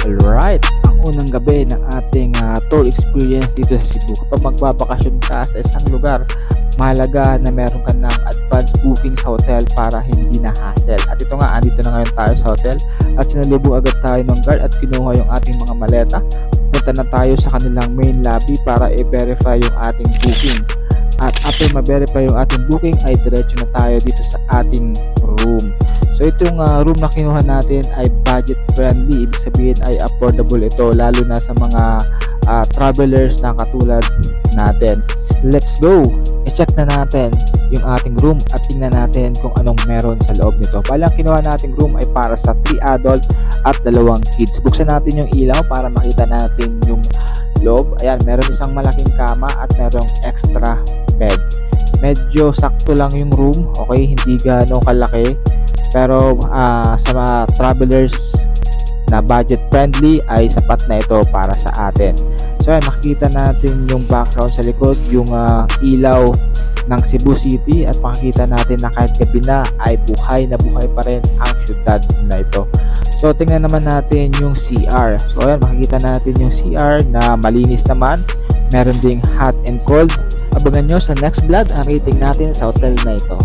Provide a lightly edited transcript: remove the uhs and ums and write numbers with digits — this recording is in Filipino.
Alright, ang unang gabi ng ating tour experience dito sa Cebu. Kapag magbabakasyon ka sa isang lugar, mahalaga na meron ka ng advance booking sa hotel para hindi na hassle. At ito nga, andito na ngayon tayo sa hotel at sinalubong agad tayo ng guard at kinuha yung ating mga maleta. Punta na tayo sa kanilang main lobby para i-verify yung ating booking. At after ma-verify yung ating booking ay diretso na tayo dito sa ating room. So itong room na kinuha natin ay budget friendly, ibig sabihin ay affordable ito lalo na sa mga travelers na katulad natin. Let's go! I-check na natin yung ating room at tingnan natin kung anong meron sa loob nito. Bali ang kinuha nating room ay para sa 3 adult at 2 kids. Buksan natin yung ilaw para makita natin yung loob. Ayan, meron isang malaking kama at merong extra bed. Medyo sakto lang yung room, okay, hindi gaano kalaki. Pero sa mga travelers na budget friendly ay sapat na ito para sa atin. So ayan, makikita natin yung background sa likod, yung ilaw ng Cebu City at makikita natin na kahit gabi na ay buhay na buhay pa rin ang syudad na ito. So tingnan naman natin yung CR. So ayan, makikita natin yung CR na malinis naman. Meron ding hot and cold. Abangan nyo sa next vlog ang rating natin sa hotel na ito.